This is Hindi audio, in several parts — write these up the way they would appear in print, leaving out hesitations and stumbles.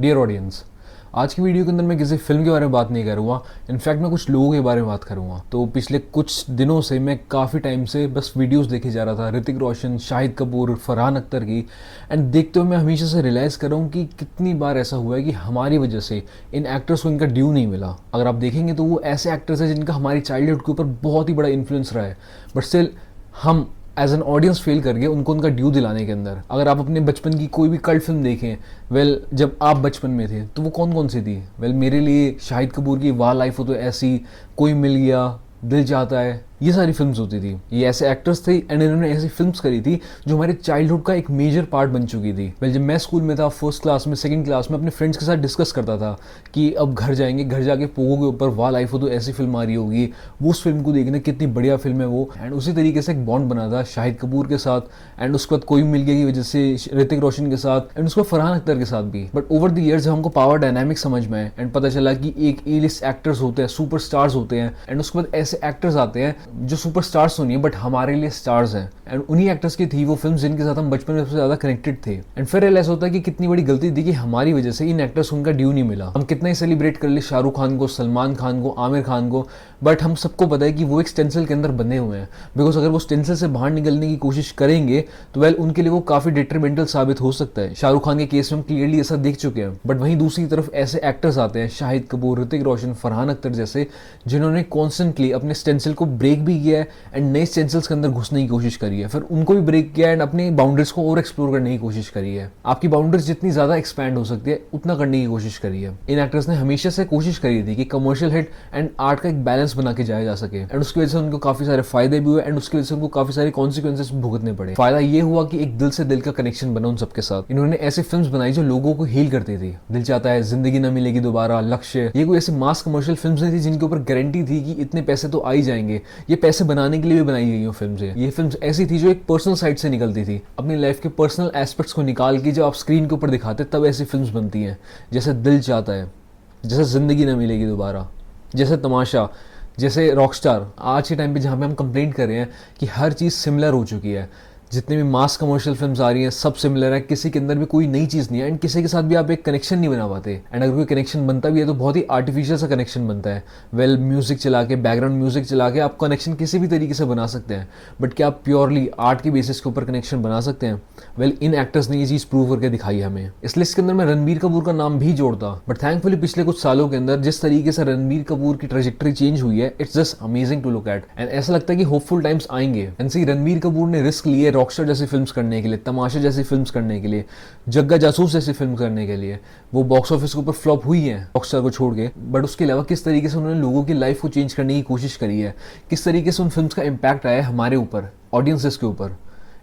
डियर ऑडियंस, आज की वीडियो के अंदर मैं किसी फिल्म के बारे में बात नहीं करूँगा। इनफैक्ट मैं कुछ लोगों के बारे में बात करूँगा। तो पिछले कुछ दिनों से मैं काफ़ी टाइम से बस वीडियोस देखे जा रहा था ऋतिक रोशन, शाहिद कपूर, फरहान अख्तर की। एंड देखते हुए मैं हमेशा से रियलाइज़ कर रहा हूँ कि कितनी बार ऐसा हुआ है कि हमारी वजह से इन एक्टर्स को इनका ड्यू नहीं मिला। अगर आप देखेंगे तो वो ऐसे एक्टर्स हैं जिनका हमारी चाइल्डहुड के ऊपर बहुत ही बड़ा इन्फ्लुएंस रहा है, बट स्टिल हम एज एन ऑडियंस फेल कर गए उनको उनका ड्यू दिलाने के अंदर। अगर आप अपने बचपन की कोई भी कल्ट फिल्म देखें, जब आप बचपन में थे तो वो कौन कौन सी थी? मेरे लिए शाहिद कपूर की वाह लाइफ हो तो ऐसी, कोई मिल गया, दिल चाहता है, ये सारी फिल्म्स होती थी। ये ऐसे एक्टर्स थे एंड इन्होंने ऐसी फिल्म्स करी थी जो हमारे चाइल्डहुड का एक मेजर पार्ट बन चुकी थी। जब मैं स्कूल में था, फर्स्ट क्लास में, सेकंड क्लास में, अपने फ्रेंड्स के साथ डिस्कस करता था कि अब घर जाएंगे, घर जाके पोगो के ऊपर वाह लाइफ हो तो ऐसी फिल्म आ रही होगी, वो उस फिल्म को देखने कितनी बढ़िया फिल्म है वो। एंड उसी तरीके से एक बॉन्ड बना था शाहिद कपूर के साथ एंड उसके बाद कोई मिल गया की वजह से ऋतिक रोशन के साथ एंड उसके बाद फरहान अख्तर के साथ भी। बट ओवर द ईयर्स हमको पावर डायनामिक समझ में आए एंड पता चला कि एक ए लिस्ट एक्टर्स होते हैं, सुपर स्टार्स होते हैं, एंड उसके बाद ऐसे एक्टर्स आते हैं जो सुपर स्टार्स सुनिए बट हमारे लिए स्टार्स हैं। एंड उन्हीं एक्टर्स की थी वो फिल्म जिनके साथ हम बचपन में सबसे ज्यादा कनेक्टेड थे। एंड फिर रियलाइज होता है कि कितनी बड़ी गलती थी कि हमारी वजह से इन एक्टर्स को उनका ड्यू नहीं मिला। हम कितना ही सेलिब्रेट कर ले शाहरुख खान को, सलमान खान को, आमिर खान को, बट हम सबको पता है कि वो एक स्टेंसिल के अंदर बंधे हुए हैं। बिकॉज अगर वो स्टेंसिल से बाहर निकलने की कोशिश करेंगे तो उनके लिए वो काफी डिट्रीमेंटल साबित हो सकता है। शाहरुख खान के केस में हम क्लियरली ऐसा देख चुके हैं। बट वहीं दूसरी तरफ ऐसे एक्टर्स आते हैं, शाहिद कपूर, ऋतिक रोशन, फरहान अख्तर जैसे, जिन्होंने कॉन्स्टेंटली अपने स्टेंसिल को ब्रेक भी किया है एंड नए स्टेंसिल्स के अंदर घुसने की कोशिश करी है, फिर उनको भी ब्रेक किया एंड अपनी बाउंड्रीज को और एक्सप्लोर करने की कोशिश करी है। आपकी बाउंड्रीज जितनी ज्यादा एक्सपैंड हो सकती है उतना करने की कोशिश करी है। इन एक्टर्स ने हमेशा से कोशिश करी थी कि कमर्शियल हिट एंड आर्ट का एक बैलेंस बना के जाया जा सके एंड उसकी वजह से उनको काफी सारे फायदे भी हुए एंड उसकी वजह से उनको काफी सारे कॉन्सिक्वेंसेस भुगतने पड़े। फायदा ये हुआ कि एक दिल से दिल का कनेक्शन बना उन सबके साथ। इन्होंने ऐसी फिल्म्स बनाई जो लोगों को हील करती थी। दिल चाहता है, जिंदगी न मिलेगी दोबारा, लक्ष्य, ये कोई ऐसी मास कमर्शियल फिल्म्स नहीं थी जिनके ऊपर गारंटी थी कि इतने पैसे तो आ ही जाएंगे। ये पैसे बनाने के लिए भी बनाई गई फिल्म है। ये फिल्म ऐसी थी जो एक पर्सनल साइड से निकलती थी, अपनी लाइफ के पर्सनल एस्पेक्ट्स को निकाल के जब आप स्क्रीन के ऊपर दिखाते तब ऐसी फिल्म्स बनती हैं। जैसे दिल चाहता है, जैसे जिंदगी न मिलेगी दोबारा, जैसे तमाशा, जैसे रॉकस्टार। आज के टाइम पे जहाँ पे हम कंप्लेंट कर रहे हैं कि हर चीज़ सिमिलर हो चुकी है, जितने भी मास कमर्शियल फिल्म्स आ रही हैं सब सिमिलर है, किसी के अंदर भी कोई नई चीज़ नहीं है एंड किसी के साथ भी आप एक कनेक्शन नहीं बना पाते। एंड अगर कोई कनेक्शन बनता भी है तो बहुत ही आर्टिफिशियल सा कनेक्शन बनता है। म्यूजिक चला के, बैकग्राउंड म्यूजिक चला के आप कनेक्शन किसी भी तरीके से बना सकते हैं, बट क्या आप प्योरली आर्ट के बेसिस के ऊपर कनेक्शन बना सकते हैं? इन एक्टर्स ने ये चीज़ प्रूव करके दिखाई हमें। इस लिस्ट के अंदर मैं रणबीर कपूर का नाम भी जोड़ता, बट थैंकफुली पिछले कुछ सालों के अंदर जिस तरीके से रणबीर कपूर की ट्रेजेक्टरी चेंज हुई है, it's just amazing to look at and ऐसा लगता है कि होपफुल टाइम्स आएंगे। एंड सी रणबीर कपूर ने रिस्क लिए रॉकस्टार जैसी फिल्म्स करने के लिए, तमाशा जैसी फिल्म्स करने के लिए, जग्गा जासूस जैसी फिल्म करने के लिए। वो बॉक्स ऑफिस के ऊपर फ्लॉप हुई है रॉकस्टार को छोड़ के, बट उसके अलावा किस तरीके से उन्होंने लोगों की लाइफ को चेंज करने की कोशिश करी है, किस तरीके से उन फिल्म्स का इम्पैक्ट आया है हमारे ऊपर, ऑडियंसेस के ऊपर।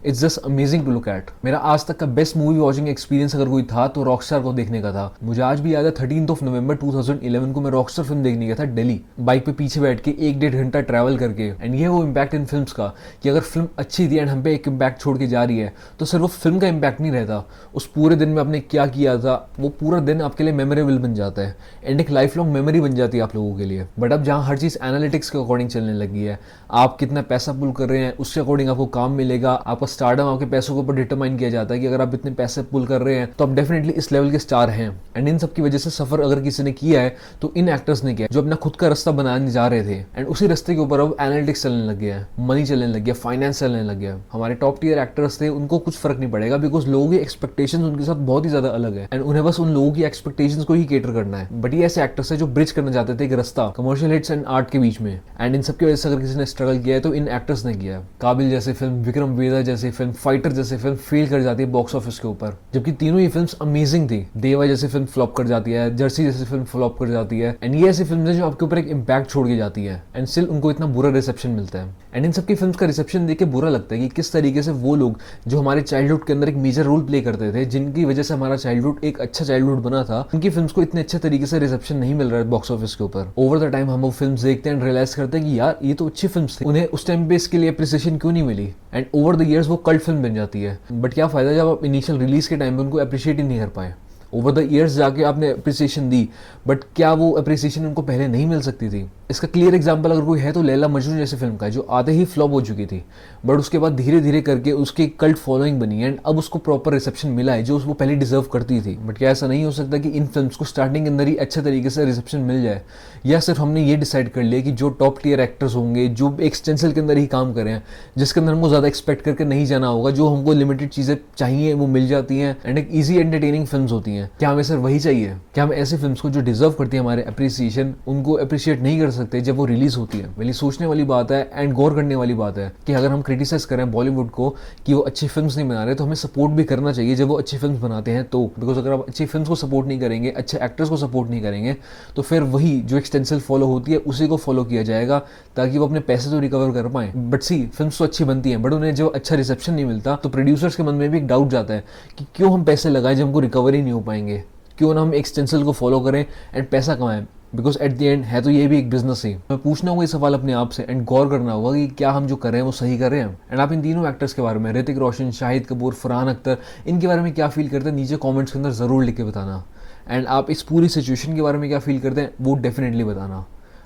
It's just amazing to look at. मेरा आज तक का बेस्ट मूवी वॉचिंग एक्सपीरियंस अगर कोई था तो रॉकस्टार को देखने का था। मुझे आज भी याद है 13 नवंबर 2011 को मैं रॉकस्टार फिल्म देखने गया था दिल्ली, बाइक पे पीछे बैठ के 1-1.5 घंटा ट्रैवल करके। एंड ये वो इम्पैक्ट इन फिल्म्स का कि अगर फिल्म अच्छी थी एंड हम पे एक इम्पैक्ट छोड़ के जा रही है तो सिर्फ वो फिल्म का इम्पैक्ट नहीं रहता, उस पूरे दिन में आपने क्या किया था वो पूरा दिन आपके लिए मेमोरेबल बन जाता है एंड एक लाइफ लॉन्ग मेमोरी बन जाती है आप लोगों के लिए। बट अब जहाँ हर चीज़ एनालिटिक्स के अकॉर्डिंग चलने लगी है, आप कितना पैसा पुल कर रहे हैं उसके अकॉर्डिंग आपको काम मिलेगा, आपका स्टारडम आपके पैसों के ऊपर डिटरमाइन किया जाता है कि अगर आप इतने पैसे पुल कर रहे हैं तो आप डेफिनेटली इस लेवल के स्टार हैं। एंड इन सब की वजह से सफर अगर किसी ने किया है तो इन एक्टर्स ने किया जो अपना खुद का रास्ता बनाने जा रहे थे एंड उसी रास्ते के ऊपर अब एनालिटिक्स चलने लग गया है, मनी चलने लग गया, फाइनेंस चलने लग गया। हमारे टॉप टियर एक्टर्स थे, उनको कुछ फर्क नहीं पड़ेगा बिकॉज लोगों की एक्सपेक्टेशंस उनके साथ बहुत ही ज्यादा अलग है एंड उन्हें बस उन लोगों की एक्सपेक्टेशंस को ही केटर करना है। बट ये ऐसे एक्टर्स है जो ब्रिज करना चाहते थे एक रास्ता कमर्शियल हिट्स एंड आर्ट के बीच में। एंड इन सब की वजह से अगर किसी ने स्ट्रगल किया है तो इन एक्टर्स ने किया है। काबिल जैसी फिल्म, विक्रम वेदा जैसी फिल्म, फाइटर जैसी फिल्म फेल कर जाती है बॉक्स ऑफिस के ऊपर, जबकि तीनों ही फिल्म्स अमेजिंग थी। देवा जैसी फिल्म फ्लॉप कर जाती है, जर्सी जैसी फिल्म फ्लॉप कर जाती है एंड ये ऐसी फिल्म है जो आपके ऊपर एक इम्पैक्ट छोड़ के जाती है एंड स्टिल उनको इतना बुरा रिसेप्शन मिलता है। एंड इन सबकी फिल्म्स का रिसेप्शन देख के बुरा लगता है कि किस तरीके से वो लोग जो हमारे चाइल्डहुड के अंदर एक मेजर रोल प्ले करते थे, जिनकी वजह से हमारा चाइल्डहुड एक अच्छा चाइल्डहुड बना था, उनकी फिल्म्स को इतने अच्छे तरीके से रिसेप्शन नहीं मिल रहा है बॉक्स ऑफिस के ऊपर। ओवर द टाइम हम वो फिल्म देखते हैं एंड रियलाइज करते हैं कि यार ये तो अच्छी फिल्म थी, उन्हें उस टाइम पे इसके लिए अप्रिसिएशन क्यों नहीं मिली एंड ओवर द ईयर्स वो कल्ट फिल्म बन जाती है। बट क्या फायदा जब आप इनिशियल रिलीज के टाइम पे उनको अप्रिशिएट ही नहीं कर पाए। ओवर द ईयर्स जाके आपने अप्रिसिएशन दी, बट क्या वो अप्रिसिएशन उनको पहले नहीं मिल सकती थी? इसका क्लियर एग्जांपल अगर कोई है तो लैला मजनू जैसे फिल्म का है, जो आते ही फ्लॉप हो चुकी थी, बट उसके बाद धीरे धीरे करके उसकी कल्ट फॉलोइंग बनी एंड अब उसको प्रॉपर रिसेप्शन मिला है जो वो पहले डिजर्व करती थी। बट क्या ऐसा नहीं हो सकता कि इन फिल्म्स को स्टार्टिंग के अंदर ही अच्छे तरीके से रिसेप्शन मिल जाए, या सिर्फ हमने ये डिसाइड कर लिया कि जो टॉप टीयर एक्टर्स होंगे जो एक स्टेंसिल के अंदर ही काम करें, जिसके अंदर हमको ज़्यादा एक्सपेक्ट करके नहीं जाना होगा, जो हमको लिमिटेड चीज़ें चाहिए वो मिल जाती हैं एंड एक ईजी एंटरटेनिंग फिल्म्स होती हैं, क्या हमें सिर्फ वही चाहिए? क्या हम ऐसे फिल्म्स को जो डिजर्व करती है हमारे अप्रिसिएशन, उनको अप्रिशिएट नहीं कर सकते जब वो रिलीज होती है? वेली सोचने वाली बात है एंड गौर करने वाली बात है कि अगर हम क्रिटिसाइज करें बॉलीवुड को कि वो अच्छी फिल्म्स नहीं बना रहे, तो हमें सपोर्ट भी करना चाहिए जब वो अच्छी फिल्म्स बनाते हैं। तो बिकॉज अगर आप अच्छी फिल्म्स को सपोर्ट नहीं करेंगे, अच्छे एक्टर्स को सपोर्ट नहीं करेंगे, तो फिर वही जो एक स्टेंसिल फॉलो होती है उसी को फॉलो किया जाएगा ताकि वो अपने पैसे तो रिकवर कर पाए। बट सी फिल्म्स तो अच्छी बनती हैं, बट उन्हें जब अच्छा रिसेप्शन नहीं मिलता तो प्रोड्यूसर्स के मन में भी एक डाउट जाता है कि क्यों हम पैसे लगाएं जब हमको रिकवरी नहीं हो पाएंगे, क्यों ना हम एक स्टेंसिल को फॉलो करें एंड पैसा कमाएं, बिकॉज एट द एंड है तो ये भी एक बिजनेस ही। मैं पूछना होगा ये सवाल अपने आप से एंड गौर करना होगा कि क्या हम जो कर रहे हैं वो सही कर रहे हैं। एंड आप इन तीनों एक्टर्स के बारे में, ऋतिक रोशन, शाहिद कपूर, फरहान अख्तर, इनके बारे में क्या फील करते हैं नीचे कमेंट्स के अंदर ज़रूर लिख के बताना। एंड आप इस पूरी सिचुएशन के बारे में क्या फील करते हैं वो डेफिनेटली बताना।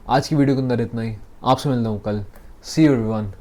आज की वीडियो के अंदर इतना ही, आपसे मिलता हूँ कल। सी यू एवरीवन।